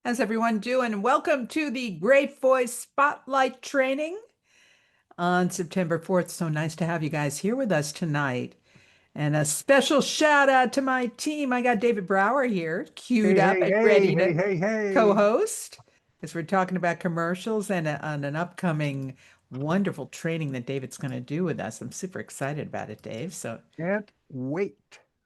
How's everyone doing? Welcome to the Great Voice Spotlight Training on September 4th. So nice to have you guys here with us tonight. And a special shout out to my team. I got David Brower here, queued Hey, up hey, and hey, ready hey, to hey, hey. co-host as we're talking about commercials and on an upcoming wonderful training that David's going to do with us. I'm super excited about it, Dave. So Can't wait.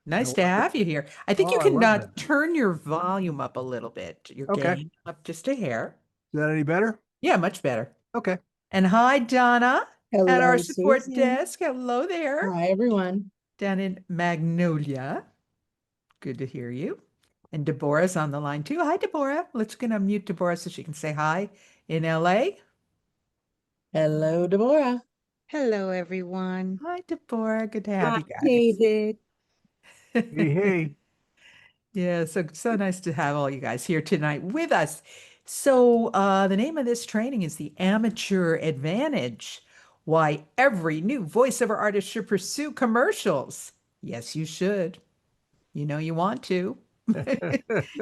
I nice to love it. have you here. I think Oh, you I can love that. turn your volume up a little bit. Your Okay. Is gain up just a hair. that any better? Yeah, much better. Okay. And hi, Donna, at our Hello, support Susan. desk. Hello there, Hi, everyone. down in Magnolia. Good to hear you. And Deborah's on the line too. Hi, Deborah. Let's get unmute Deborah so she can say hi in LA. Hello, Deborah. Hello, everyone. Hi, Deborah. Good to have Hi, you guys. David. Hey, hey. Yeah, so nice to have all you guys here tonight with us. So, the name of this training is the Amateur Advantage. Why every new voiceover artist should pursue commercials. Yes, you should. You know you want to.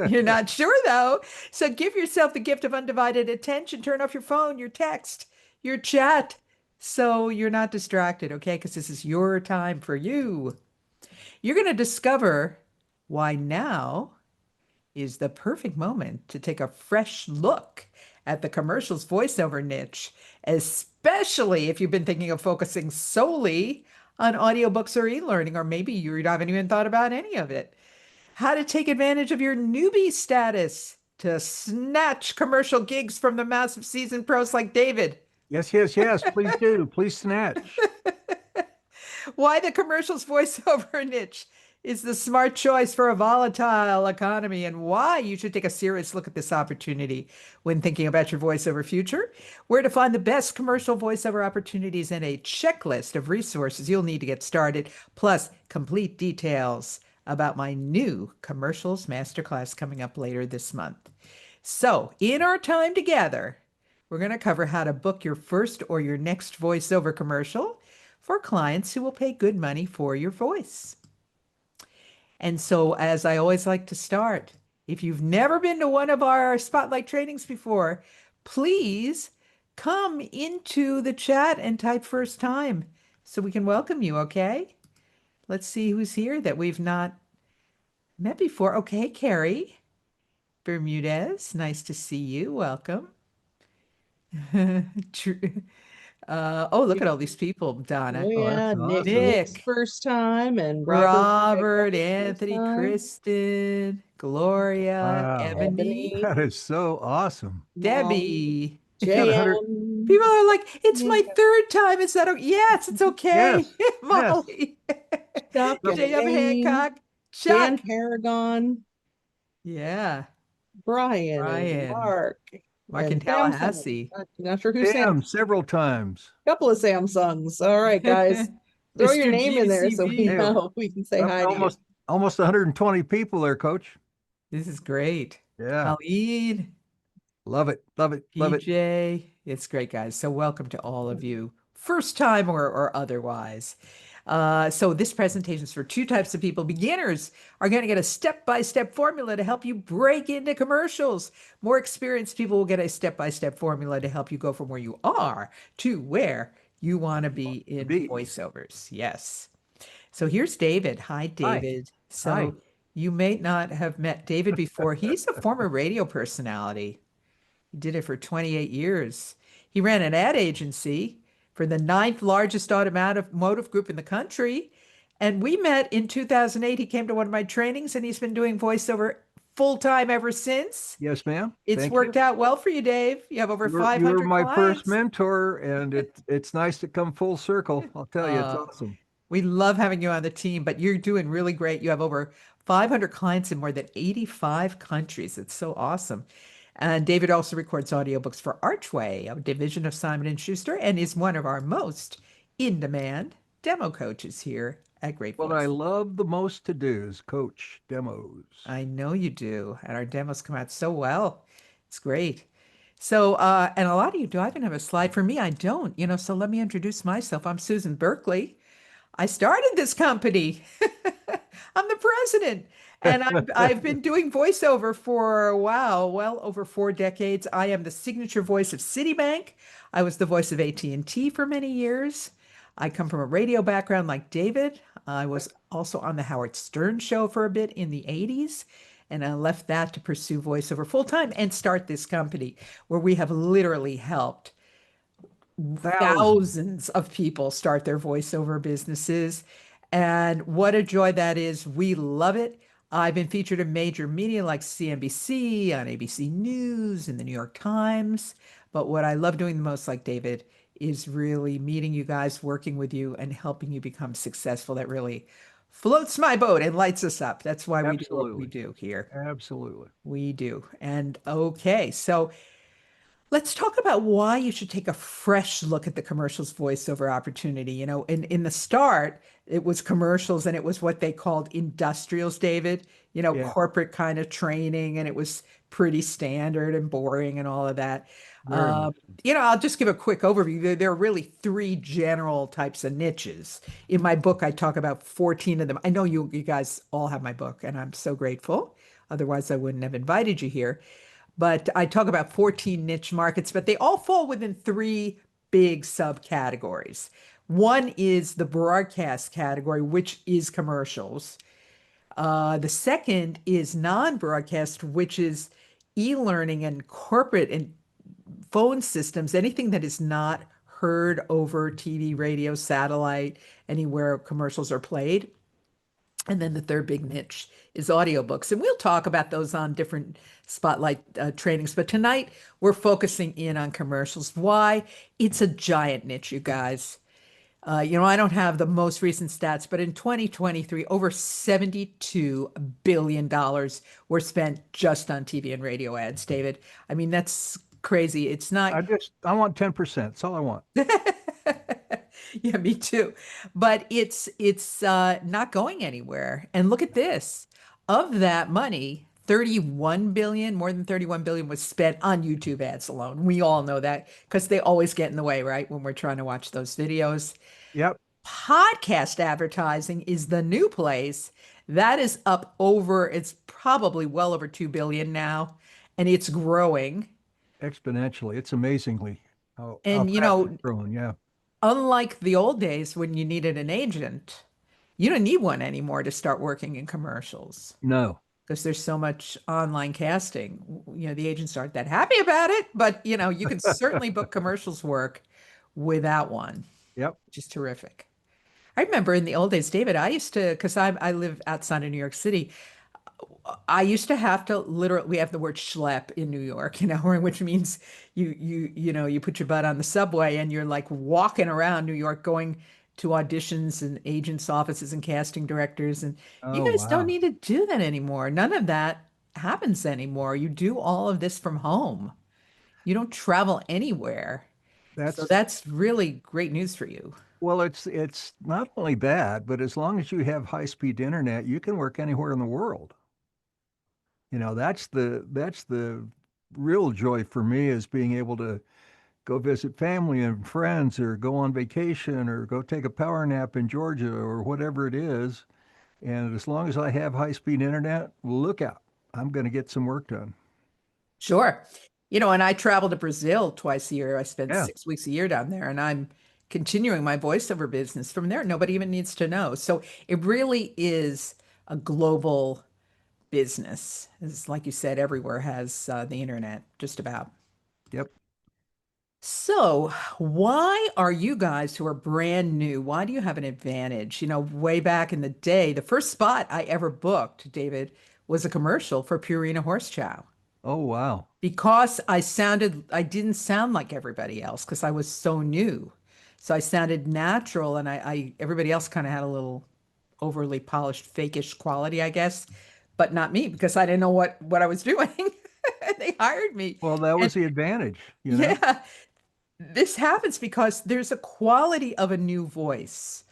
You're not sure though. So give yourself the gift of undivided attention. Turn off your phone, your text, your chat, so you're not distracted, okay? Because this is your time for you. You're going to discover why now is the perfect moment to take a fresh look at the commercials voiceover niche, especially if you've been thinking of focusing solely on audiobooks or e-learning, or maybe you haven't even thought about any of it. How to take advantage of your newbie status to snatch commercial gigs from the massive seasoned pros like David. Yes, yes, yes. Please do. Please snatch. Why the commercials voiceover niche is the smart choice for a volatile economy, and why you should take a serious look at this opportunity when thinking about your voiceover future. Where to find the best commercial voiceover opportunities and a checklist of resources you'll need to get started, plus complete details about my new commercials masterclass coming up later this month. So, in our time together, we're going to cover how to book your first or your next voiceover commercial for clients who will pay good money for your voice. And so, as I always like to start, if you've never been to one of our spotlight trainings before, please come into the chat and type first time so we can welcome you, okay? Let's see who's here that we've not met before. Okay, Carrie Bermudez, nice to see you. Welcome. Oh, look at all these people, Donna. Oh, Oh, yeah, that's Nick's Nick, awesome. first time, and Robert, Robert's first Anthony, time. Kristen, Gloria, Wow. Ebony, Ebony, That is so awesome. Molly, Debbie. We got 100. People JM, are like, it's yeah, my third time. Is that okay? Yes, it's okay. Yes, yes. Molly. Chuck and J.M. Elaine, Hancock. Dan Chuck. Paragon, Yeah. Brian, and Brian. Mark in and Samsung. Tallahassee. Not sure who Sam. Sam, several times. Couple of Samsungs. All right, guys, throw your Mr. name in there so we GCV. Hey, know we can say hi to you. almost 120 people there, Coach. This is great. Yeah. Khalid. Love it. Love it. Love it. PJ. It's great, guys. So welcome to all of you, first time or otherwise. So this presentation is for two types of people. Beginners are going to get a step-by-step formula to help you break into commercials. More experienced people will get a step-by-step formula to help you go from where you are to where you want to be in voiceovers. Yes. So here's David. Hi, Hi. David. So Hi. you may not have met David before. He's a former radio personality. He did it for 28 years. He ran an ad agency for the ninth largest automotive group in the country. And we met in 2008. He came to one of my trainings and he's been doing voiceover full time ever since. Yes, ma'am. It's Thank worked you. out well for you, Dave. You have over You were 500 my first clients. mentor, and it's nice to come full circle. I'll tell you, it's Uh, awesome. we love having you on the team, but you're doing really great. You have over 500 clients in more than 85 countries. It's so awesome. And David also records audiobooks for Archway, a division of Simon and Schuster, and is one of our most in-demand demo coaches here at Great What I Voice. love the most to do is coach demos. I know you do, and our demos come out so well. It's great. So, and a lot of you do. I even have a slide. For me, I don't, so let me introduce myself. I'm Susan Berkley. I started this company. I'm the president. And I've been doing voiceover for, wow, well over 4 decades. I am the signature voice of Citibank. I was the voice of AT&T for many years. I come from a radio background like David. I was also on the Howard Stern show for a bit in the 80s. And I left that to pursue voiceover full time and start this company where we have literally helped Thousands. thousands of people start their voiceover businesses. And what a joy that is. We love it. I've been featured in major media like CNBC, on ABC News, in the New York Times. But what I love doing the most, like David, is really meeting you guys, working with you, and helping you become successful. That really floats my boat and lights us up. That's why we do what we Absolutely. do here. Absolutely. We do. And okay, so let's talk about why you should take a fresh look at the commercials voiceover opportunity. In the start, it was commercials and it was what they called industrials, David, Yeah. corporate kind of training, and it was pretty standard and boring and all of that. Very much. Um, I'll just give a quick overview. There are really three general types of niches. In my book, I talk about 14 of them. I know you guys all have my book, and I'm so grateful. Otherwise, I wouldn't have invited you here. But I talk about 14 niche markets, but they all fall within three big subcategories. One is the broadcast category, which is commercials. The second is non-broadcast, which is e-learning and corporate and phone systems, anything that is not heard over TV, radio, satellite, anywhere commercials are played. And then the third big niche is audiobooks. And we'll talk about those on different spotlight trainings. But tonight we're focusing in on commercials. Why? It's a giant niche, you guys. I don't have the most recent stats, but in 2023, over $72 billion were spent just on TV and radio ads, David. I mean, that's crazy. It's not. I want 10%. That's all I want. Yeah, me too. But it's not going anywhere. And look at this. Of that money, 31 billion, more than 31 billion was spent on YouTube ads alone. We all know that because they always get in the way, right? When we're trying to watch those videos. Yep. Podcast advertising is the new place. That is up over, it's probably well over 2 billion now, and it's growing. Exponentially. It's amazingly how And fast it's growing. Yeah. unlike the old days when you needed an agent, you don't need one anymore to start working in commercials No. because there's so much online casting. The agents aren't that happy about it, but you can certainly book commercials work without one, Yep. which is terrific. I remember in the old days, David, I used to, because I live outside of New York City, I used to have to literally, we have the word schlep in New York, which means you put your butt on the subway and you're like walking around New York going to auditions and agents' offices and casting directors. And you Oh, guys don't wow. need to do that anymore. None of that happens anymore. You do all of this from home. You don't travel anywhere. So That's that's really great news for you. Well, it's not only that, but as long as you have high-speed internet, you can work anywhere in the world. That's the real joy for me is being able to go visit family and friends or go on vacation or go take a power nap in Georgia or whatever it is. And as long as I have high-speed internet, look out. I'm going to get some work done. Sure. And I travel to Brazil twice a year. I spend Yeah. 6 weeks a year down there, and I'm continuing my voiceover business from there. Nobody even needs to know. So it really is a global business. It's like you said, everywhere has the internet, just about. Yep. So, why are you guys who are brand new, why do you have an advantage? Way back in the day, the first spot I ever booked, David, was a commercial for Purina Horse Chow Oh, wow. because I didn't sound like everybody else because I was so new. So I sounded natural and everybody else kind of had a little overly polished, fakish quality, I guess, but not me because I didn't know what I was doing. And they hired me. Well, that And was the advantage. yeah, this happens because there's a quality of a new voice,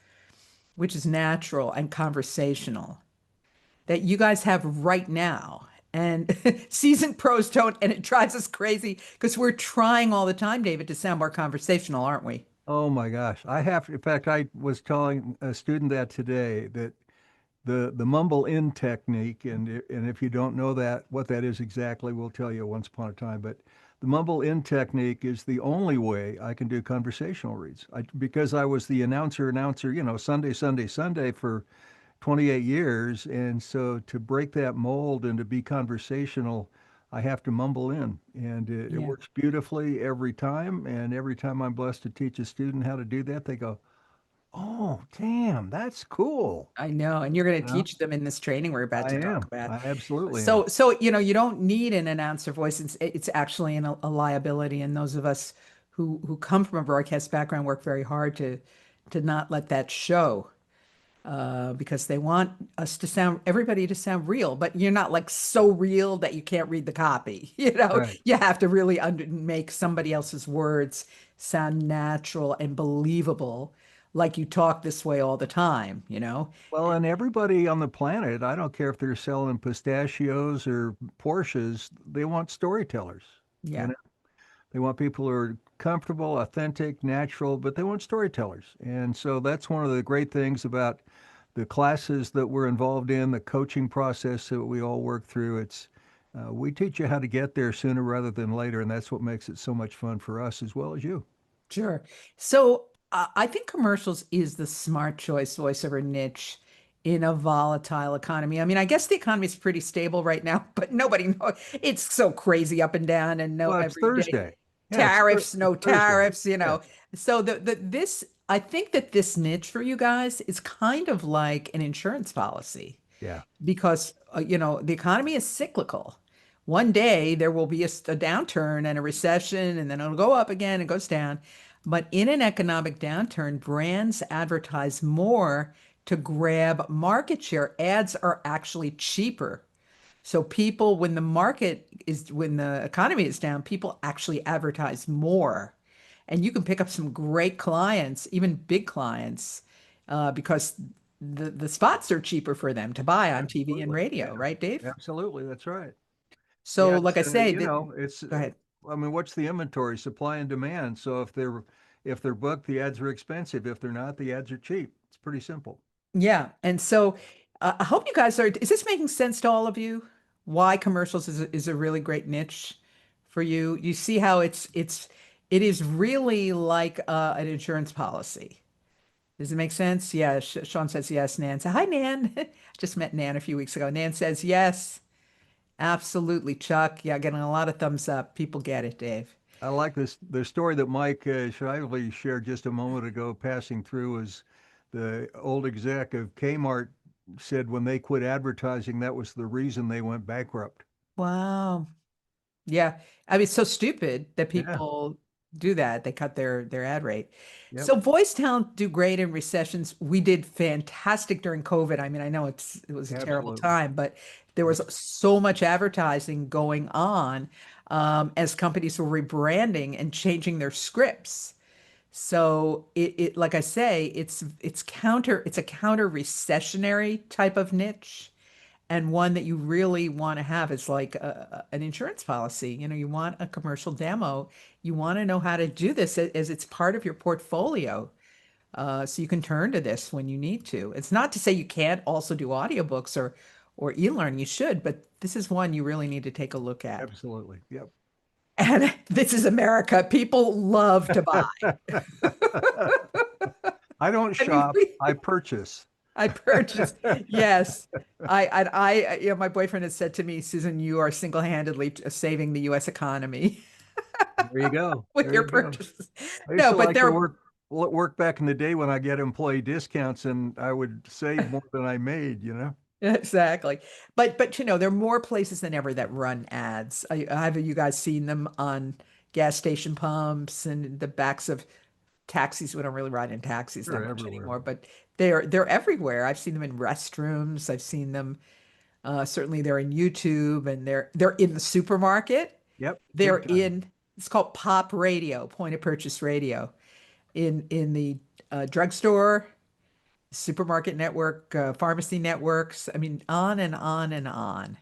which is natural and conversational that you guys have right now. And seasoned pros don't, and it drives us crazy because we're trying all the time, David, to sound more conversational, aren't we? Oh my gosh. In fact, I was telling a student that today that the mumble in technique, and if you don't know that what that is exactly, we'll tell you once upon a time. But the mumble in technique is the only way I can do conversational reads. Because I was the announcer, Sunday, Sunday, Sunday for 28 years, and so to break that mold and to be conversational, I have to mumble in, and it Yeah. works beautifully every time. And every time I'm blessed to teach a student how to do that, they go, "Oh, damn, that's cool." I know, and you're going You to know? teach them in this training we're about I to talk am. about. I absolutely am. So you don't need an announcer voice. It's actually a liability, and those of us who come from a broadcast background work very hard to not let that show, because they want everybody to sound real, but you're not like so real that you can't read the copy. Right. You have to really make somebody else's words sound natural and believable, like you talk this way all the time. Well, and everybody on the planet, I don't care if they're selling pistachios or Porsches, they want storytellers. You Yeah. know, they want people who are comfortable, authentic, natural, but they want storytellers. And so that's one of the great things about the classes that we're involved in, the coaching process that we all work through. We teach you how to get there sooner rather than later, and that's what makes it so much fun for us as well as you. Sure. So I think commercials is the smart choice voiceover niche in a volatile economy. I mean, I guess the economy is pretty stable right now, but nobody knows. It's so crazy up and down, and no Well, it's every day Thursday. Yeah, tariffs, it's no Thursday. tariffs. Yeah, So this I think that this niche for you guys is kind of like an insurance policy, yeah, because the economy is cyclical. One day there will be a downturn and a recession, and then it'll go up again and goes down. But in an economic downturn, brands advertise more to grab market share. Ads are actually cheaper. So people, when the economy is down, people actually advertise more. And you can pick up some great clients, even big clients, because the spots are cheaper for them to buy on TV and absolutely. radio, Yeah, right, Dave? absolutely. That's right. So, Yeah, like I say, go ahead. I mean, what's the inventory, supply and demand? So if they're booked, the ads are expensive. If they're not, the ads are cheap. It's pretty simple. Yeah. And so I hope you guys is this making sense to all of you? Why commercials is a really great niche for you? You see how it is really like an insurance policy. Does it make sense? Yeah. Sean says yes. Nan says, hi, Nan. Just met Nan a few weeks ago. Nan says yes. Absolutely, Chuck. Yeah, getting a lot of thumbs up. People get it, Dave. I like this. The story that Mike Shively shared just a moment ago, passing through, is the old exec of Kmart said when they quit advertising, that was the reason they went bankrupt. Wow. Yeah. I mean, it's so stupid that Yeah. people do that. They cut their ad rate. Yep. So voice talent do great in recessions. We did fantastic during COVID. I mean, I know it was a terrible Absolutely. time, but there was so much advertising going on, as companies were rebranding and changing their scripts. So it like I say, it's a counter recessionary type of niche, and one that you really want to have is like an insurance policy. You want a commercial demo. You want to know how to do this as it's part of your portfolio. So you can turn to this when you need to. It's not to say you can't also do audiobooks or e-learning. You should, but this is one you really need to take a look at. Absolutely. Yep. And this is America. People love to buy. I don't I mean, shop, I purchase. I purchased. Yes. My boyfriend has said to me, Susan, you are single-handedly saving the US economy There you go. with There your you go. purchases. I used No, to but like to they're, work back in the day when I get employee discounts and I would save more than I made. exactly. But there are more places than ever that run ads. Have you guys seen them on gas station pumps and the backs of taxis? We don't really ride in taxis that They're much everywhere. anymore, but they're everywhere. I've seen them in restrooms. I've seen them. Certainly, they're in YouTube, and they're in the supermarket. Yep, They're big time. in It's called pop radio, point of purchase radio, in the drugstore, supermarket network, pharmacy networks. I mean, on and on and on.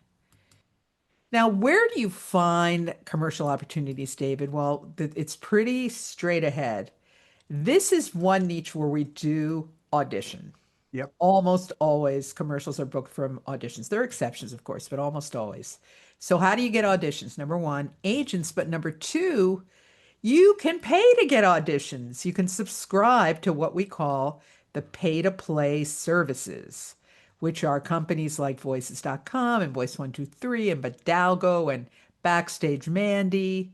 Now, where do you find commercial opportunities, David? Well, it's pretty straight ahead. This is one niche where we do audition. Yep. Almost always commercials are booked from auditions. There are exceptions, of course, but almost always. So how do you get auditions? Number one, agents, but number two, you can pay to get auditions. You can subscribe to what we call the pay to play services, which are companies like voices.com and Voice 123 and Badalgo and Backstage Mandy.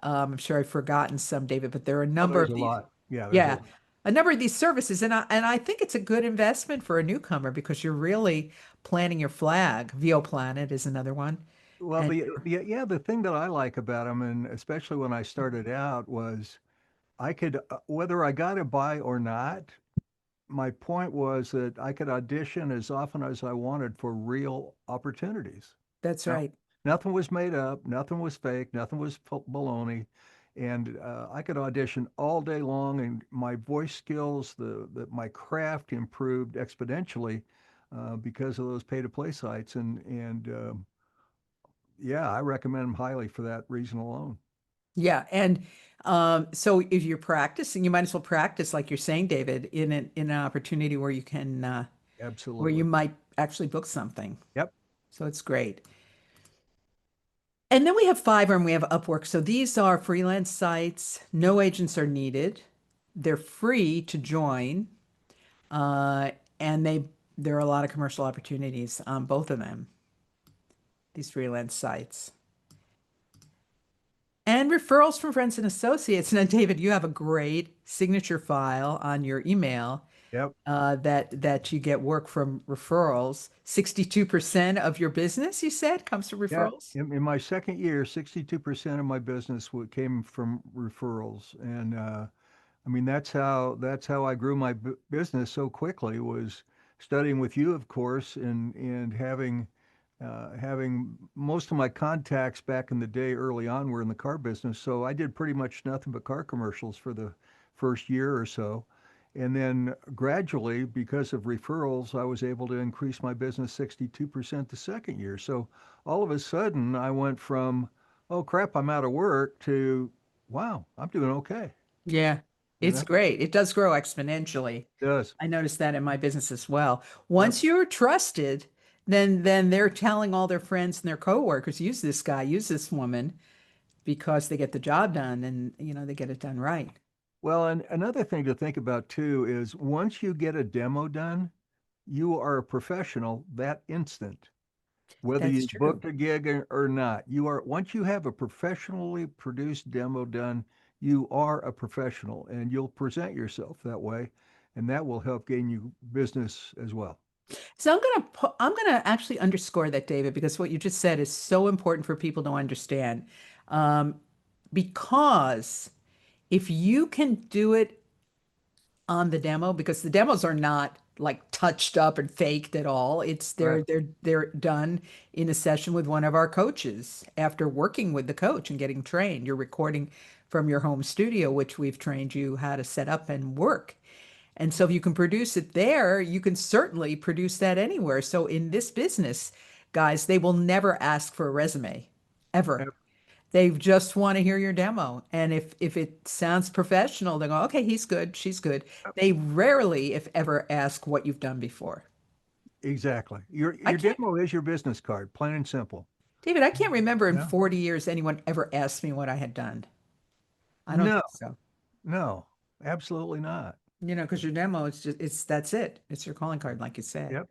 I'm sure I've forgotten some, David, but there are a Oh, number there's of a these. lot. Yeah, there's a Yeah, lot. a number of these services, and I think it's a good investment for a newcomer because you're really planting your flag. VO Planet is another one, Well, and the thing that I like about them, and especially when I started out, was I could, whether I got a buy or not, my point was that I could audition as often as I wanted for real opportunities. that's No, right. nothing was made up, nothing was fake, nothing was baloney. And I could audition all day long, and my voice skills, my craft improved exponentially because of those pay-to-play sites. And yeah, I recommend them highly for that reason alone. Yeah, and so if you're practicing, you might as well practice, like you're saying, David, in an opportunity where you can where you Absolutely. might actually book something. Yep. So it's great. And then we have Fiverr and we have Upwork. So these are freelance sites. No agents are needed. They're free to join, uh, and there are a lot of commercial opportunities on both of them. These freelance sites. And referrals from friends and associates. Now, David, you have a great signature file on your email Yep. that you get work from referrals. 62% of your business, you said, comes from Yeah. referrals? In my second year, 62% of my business came from referrals. And I mean, that's how I grew my business so quickly, was studying with you, of course, and having most of my contacts back in the day early on were in the car business. So I did pretty much nothing but car commercials for the first year or so. And then gradually, because of referrals, I was able to increase my business 62% the second year. So all of a sudden, I went from, oh crap, I'm out of work, to, wow, I'm doing okay. Yeah, You it's know, great. It does grow exponentially. it does. I noticed that in my business as well. Yep. Once you're trusted, then they're telling all their friends and their coworkers, use this guy, use this woman, because they get the job done and they get it done right. Well, and another thing to think about too is once you get a demo done, you are a professional that instant. Whether That's you true. booked a gig or not, once you have a professionally produced demo done, you are a professional and you'll present yourself that way, and that will help gain you business as well. So I'm gonna actually underscore that, David, because what you just said is so important for people to understand. Um, because if you can do it on the demo, because the demos are not like touched up and faked at all. It's Right. they're done in a session with one of our coaches after working with the coach and getting trained. You're recording from your home studio, which we've trained you how to set up and work. And so if you can produce it there, you can certainly produce that anywhere. So in this business, guys, they will never ask for a resume, ever. Yep. They just want to hear your demo. And if it sounds professional, they go, okay, he's good, she's good. They rarely, if ever, ask what you've done before. Exactly. I Your can't, demo is your business card, plain and simple. David, I can't remember in Yeah. 40 years anyone ever asked me what I had done. I don't No, think so. no, absolutely not. Because your demo, that's it. It's your calling card, like you said. Yep.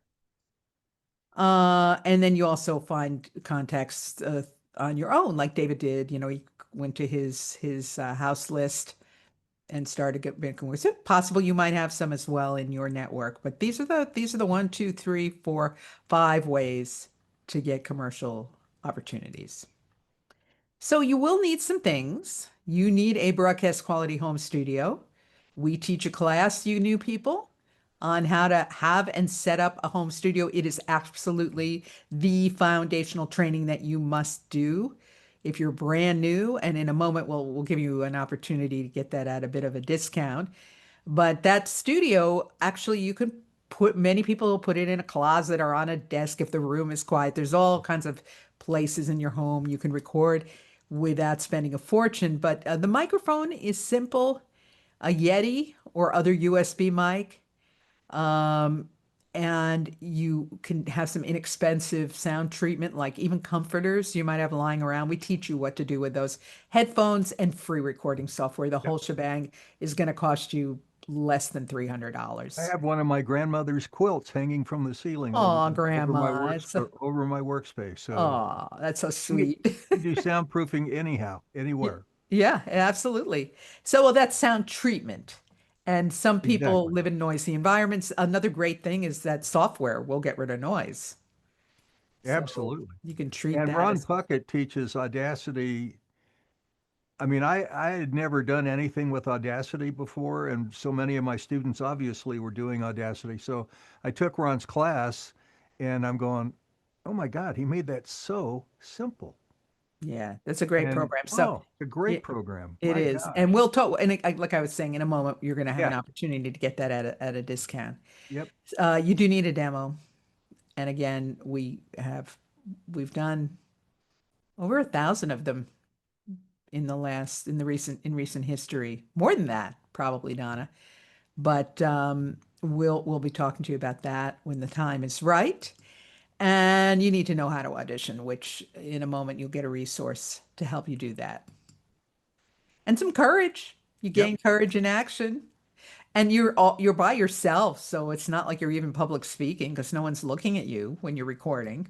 And then you also find contacts on your own, like David did. He went to his house list and started making work. So possible you might have some as well in your network, but these are the one, two, three, four, five ways to get commercial opportunities. So you will need some things. You need a broadcast quality home studio. We teach a class, you new people, on how to have and set up a home studio. It is absolutely the foundational training that you must do if you're brand new. And in a moment, we'll give you an opportunity to get that at a bit of a discount. But that studio, actually, you can many people will put it in a closet or on a desk if the room is quiet. There's all kinds of places in your home you can record without spending a fortune. But the microphone is simple, a Yeti or other USB mic. Um, and you can have some inexpensive sound treatment, like even comforters you might have lying around. We teach you what to do with those headphones and free recording software. The whole shebang is going to cost you less than I $300. have one of my grandmother's quilts hanging from the ceiling Oh, over my Grandma, over my workspace. So oh, that's so you can sweet. do soundproofing anyhow, Y- anywhere. Yeah, absolutely. So, well, that's sound treatment. And some people Exactly. live in noisy environments. Another great thing is that software will get rid of noise. So Absolutely. you can treat And that Ron as, Puckett teaches Audacity. I mean, I had never done anything with Audacity before, and so many of my students obviously were doing Audacity. So I took Ron's class, and I'm going, oh my God, he made that so simple. yeah, that's a great And program. So oh, it's a great it, program. it My is. And gosh. we'll talk, and like I was saying, in a moment, you're going to have an Yeah. opportunity to get that at a discount. Yep. You do need a demo. And again, we've done over 1,000 of them in recent history. More than that, probably, Donna. But we'll be talking to you about that when the time is right. And you need to know how to audition, which in a moment you'll get a resource to help you do that. And some courage. You Yep. gain courage in action. And you're by yourself, so it's not like you're even public speaking because no one's looking at you when you're recording.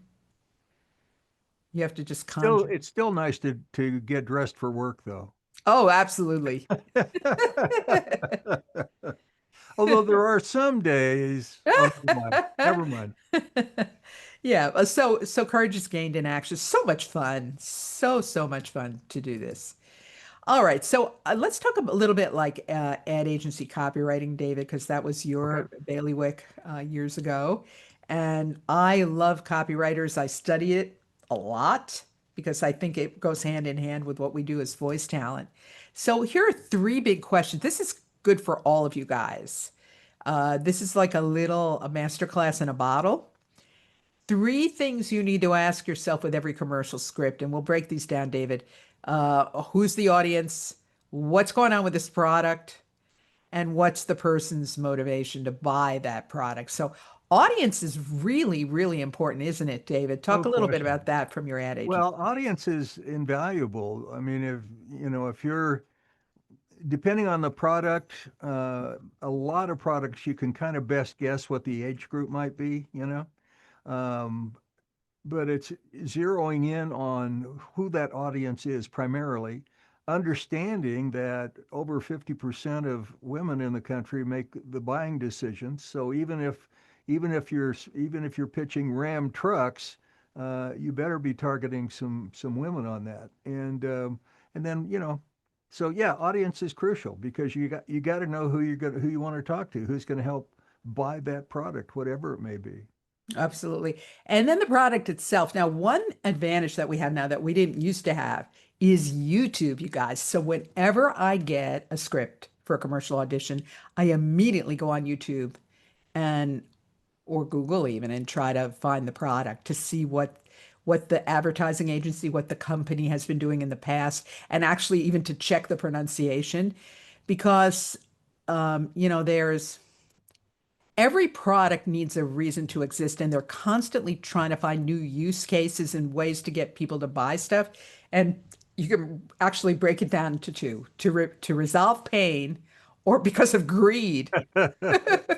You have to just Still, conjure. it's still nice to get dressed for work, though. Oh, absolutely. Although there are some days. Oh, never mind. Never mind. Yeah, so courage is gained in action. So much fun. So much fun to do this. All right, so let's talk a little bit like ad agency copywriting, David, because that was Okay. your bailiwick years ago. And I love copywriters. I study it a lot because I think it goes hand in hand with what we do as voice talent. So here are three big questions. This is good for all of you guys. This is like a master class in a bottle. Three things you need to ask yourself with every commercial script, and we'll break these down, David. Who's the audience? What's going on with this product? And what's the person's motivation to buy that product? So, audience is really, really important, isn't it, David? Talk No a little bit question. about that from your ad agency. Well, audience is invaluable. I mean, if you're depending on the product, a lot of products you can kind of best guess what the age group might be. Um, but it's zeroing in on who that audience is primarily, understanding that over 50% of women in the country make the buying decisions. So even if you're pitching Ram trucks, you better be targeting some women on that. And then so yeah, audience is crucial because you got to know who you want to talk to, who's going to help buy that product, whatever it may be. Absolutely. And then the product itself. Now, one advantage that we have now that we didn't used to have is YouTube, you guys. So whenever I get a script for a commercial audition, I immediately go on YouTube and or Google even and try to find the product to see what the advertising agency, what the company has been doing in the past, and actually even to check the pronunciation because there's every product needs a reason to exist, and they're constantly trying to find new use cases and ways to get people to buy stuff. And you can actually break it down into two to resolve pain or because of greed.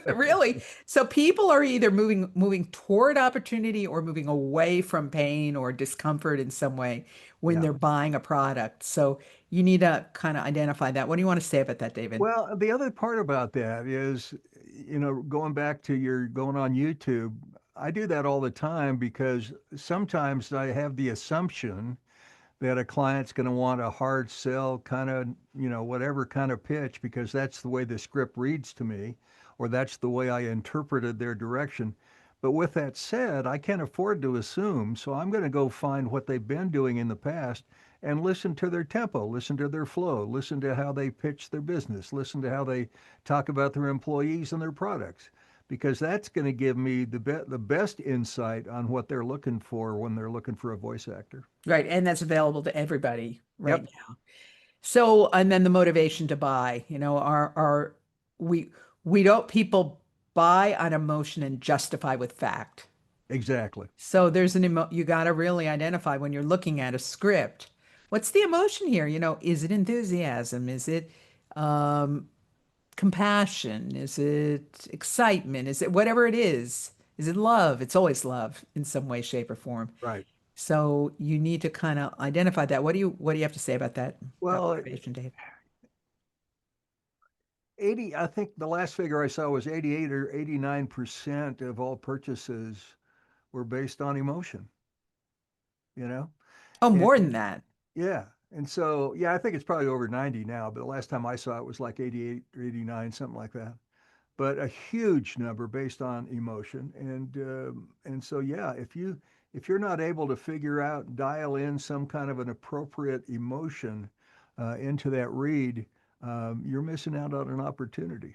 Really. So people are either moving toward opportunity or moving away from pain or discomfort in some way when Yeah. they're buying a product. So you need to kind of identify that. What do you want to say about that, David? Well, the other part about that is, going back to your going on YouTube, I do that all the time because sometimes I have the assumption that a client's going to want a hard sell kind of, whatever kind of pitch because that's the way the script reads to me, or that's the way I interpreted their direction. But with that said, I can't afford to assume, so I'm going to go find what they've been doing in the past and listen to their tempo, listen to their flow, listen to how they pitch their business, listen to how they talk about their employees and their products, because that's going to give me the best insight on what they're looking for when they're looking for a voice actor. Right. And that's available to everybody right Yep. now. So, and then the motivation to buy, we don't, people buy on emotion and justify with fact. Exactly. So there's you got to really identify when you're looking at a script. What's the emotion here? Is it enthusiasm? Is it um, compassion? Is it excitement? Is it whatever it is? Is it love? It's always love in some way, shape, or form. Right. So you need to kind of identify that. What do you have to say about that Well, observation, Dave? 80, I think the last figure I saw was 88 or 89% of all purchases were based on emotion, you know? Oh, And more than that. yeah. And so, yeah, I think it's probably over 90 now, but the last time I saw it was like 88 or 89, something like that. But a huge number based on emotion. And so, yeah, if you're not able to figure out, dial in some kind of an appropriate emotion into that read, you're missing out on an opportunity.